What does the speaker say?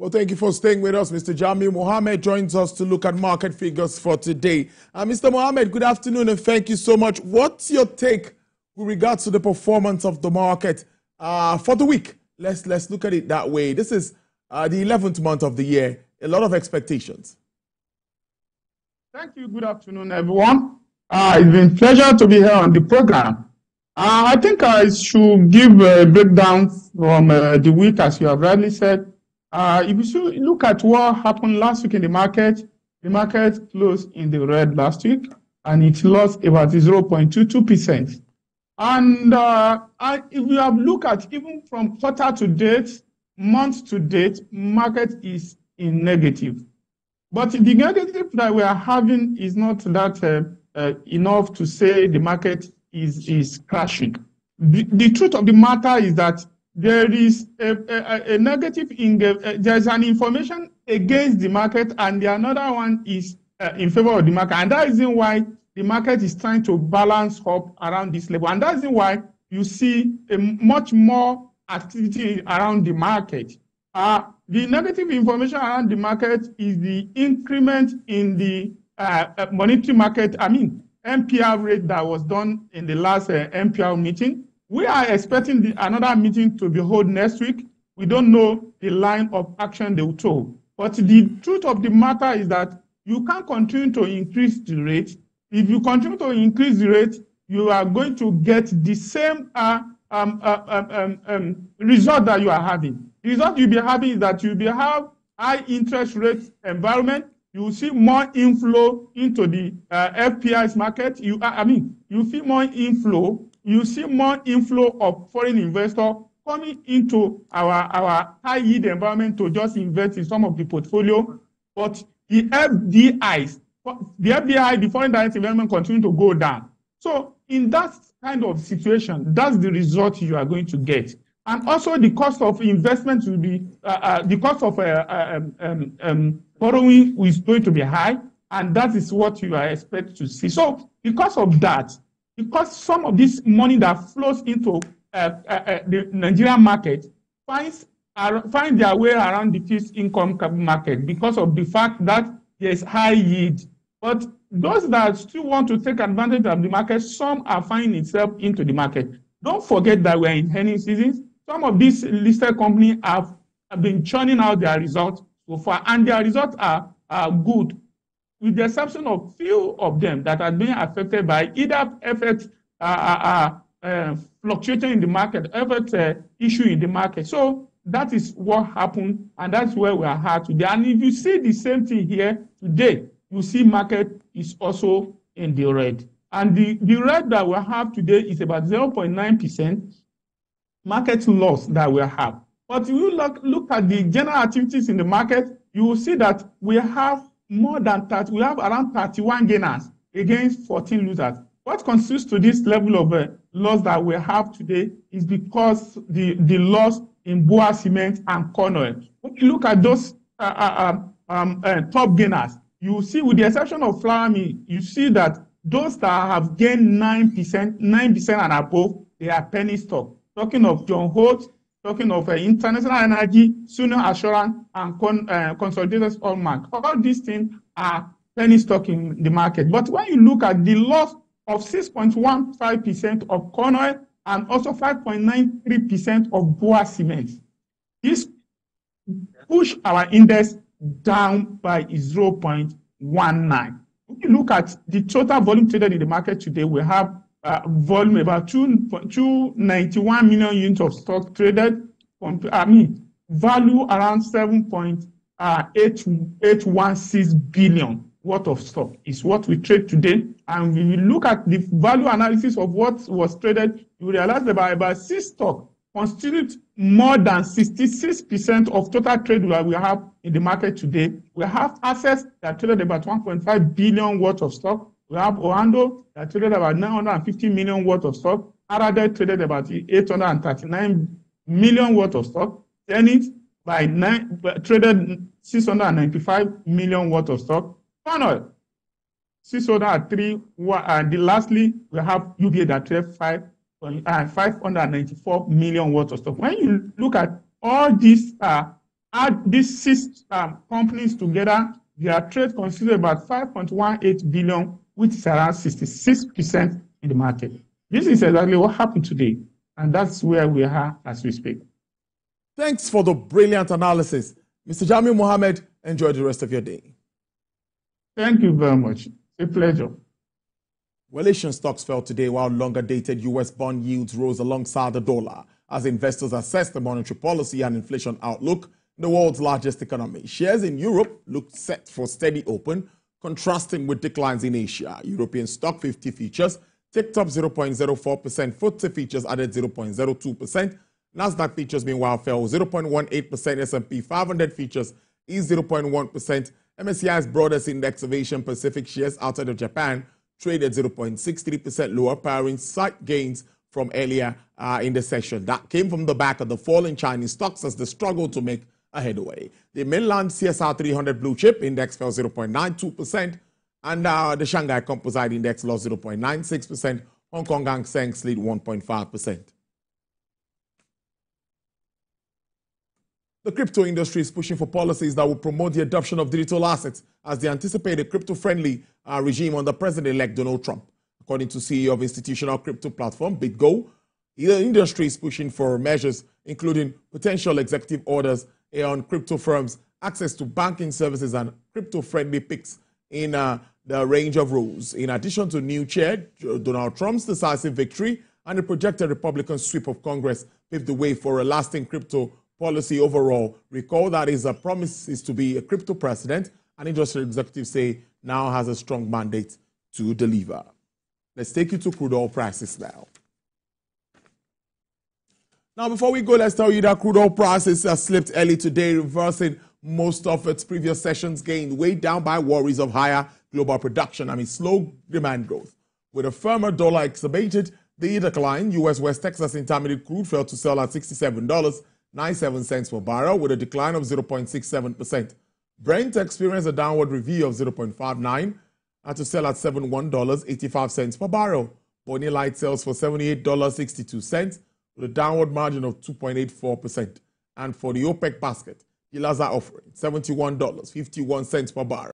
Well, thank you for staying with us, Mr. Jamiu. Mohammed joins us to look at market figures for today. Mr. Mohammed, good afternoon and thank you so much. What's your take with regards to the performance of the market for the week? Let's look at it that way. This is the 11th month of the year. A lot of expectations. Thank you. Good afternoon, everyone. It's been a pleasure to be here on the program. I think I should give a breakdown from the week, as you have rightly said. If you should look at what happened last week in the market closed in the red last week, and it lost about 0.22%. And if you have looked at even from quarter to date, month to date, market is in negative. But the negative that we are having is not that enough to say the market is crashing. The truth of the matter is that there is a negative, there's an information against the market, and the another one is in favor of the market. And that is why the market is trying to balance up around this level. And that's why you see a much more activity around the market. The negative information around the market is the increment in the monetary market, MPR rate that was done in the last MPR meeting. We are expecting another meeting to be held next week. We don't know the line of action they will take. But the truth of the matter is that you can't continue to increase the rate. If you continue to increase the rate, you are going to get the same result that you are having. The result you'll be having is that you'll have high interest rate environment. You will see more inflow into the FPI's market. You see more inflow. You see more inflow of foreign investors coming into our high yield environment to just invest in some of the portfolio. But the FDIs, the foreign direct investment, continue to go down. So in that kind of situation, that's the result you are going to get. And also the cost of investment will be, the cost of borrowing is going to be high, and that is what you are expected to see. So because of that, because some of this money that flows into the Nigerian market find their way around the fixed income market because of the fact that there's high yield. But those that still want to take advantage of the market, some are finding itself into the market. Don't forget that we're in earnings seasons. Some of these listed companies have been churning out their results so far, and their results are good, with the exception of few of them that are being affected by either effect fluctuating in the market, effect issue in the market. So that is what happened, and that's where we are at today. And if you see the same thing here today, you see market is also in the red. And the red that we have today is about 0.9% market loss that we have. But if you look at the general activities in the market, you will see that we have more than 30, we have around 31 gainers against 14 losers. What constitutes to this level of loss that we have today is because the loss in Boa Cement and Corn Oil. When you look at those top gainers, you will see, with the exception of flour mill, you see that those that have gained 9% and above, they are penny stock. Talking of John Holt, talking of International Energy, Sooner Assurance, and Consolidated Hallmark. All these things are penny stock in the market. But when you look at the loss of 6.15% of corn oil and also 5.93% of Boa Cement, this push our index down by 0.19. If you look at the total volume traded in the market today, we have volume about 291 million units of stock traded, value around 7.816 billion worth of stock is what we trade today. And when you look at the value analysis of what was traded, you realize that about 6 stocks constitute more than 66% of total trade that we have in the market today. We have assets that traded about 1.5 billion worth of stock. We have Oando that traded about 950 million worth of stock. Arade traded about 839 million worth of stock. Zenith traded 695 million worth of stock. Funnel 603. And lastly, we have UBA that traded 594 million worth of stock. When you look at all these Add these six companies together, their trade constitutes about 5.18 billion, which is around 66% in the market. This is exactly what happened today, and that's where we are as we speak. Thanks for the brilliant analysis. Mr. Jamiu Mohammed, enjoy the rest of your day. Thank you very much. A pleasure. Well, Asian stocks fell today while longer-dated U.S. bond yields rose alongside the dollar as investors assessed the monetary policy and inflation outlook in the world's largest economy. Shares in Europe looked set for steady open, contrasting with declines in Asia. European stock 50 futures ticked up 0.04%, FTSE futures added 0.02%, Nasdaq futures meanwhile fell 0.18%, S&P 500 futures eased 0.1%, MSCI's broadest index of Asian Pacific shares outside of Japan traded 0.63% lower, powering slight gains from earlier in the session. That came from the back of the fall in Chinese stocks as they struggled to make a headway. The mainland CSR 300 blue chip index fell 0.92%, and the Shanghai Composite Index lost 0.96%. Hong Kong Hang Seng slid 1.5%. The crypto industry is pushing for policies that will promote the adoption of digital assets as they anticipate a crypto-friendly regime under President-elect Donald Trump. According to CEO of institutional crypto platform BitGo, the industry is pushing for measures including potential executive orders on crypto firms, access to banking services, and crypto-friendly picks in the range of rules. In addition to new chair Donald Trump's decisive victory and the projected Republican sweep of Congress paved the way for a lasting crypto policy overall. Recall that his promise is to be a crypto president, and industry executives say now has a strong mandate to deliver. Let's take you to crude oil prices now. Now, before we go, let's tell you that crude oil prices slipped early today, reversing most of its previous sessions gain, weighed down by worries of higher global production amid slow demand growth. With a firmer dollar exacerbated the decline, U.S. West Texas Intermediate crude fell to sell at $67.97 per barrel, with a decline of 0.67%. Brent experienced a downward review of 0.59 to sell at $71.85 per barrel. Bonnie Light sells for $78.62 with a downward margin of 2.84%. And for the OPEC basket, dealers are offering $71.51 per barrel.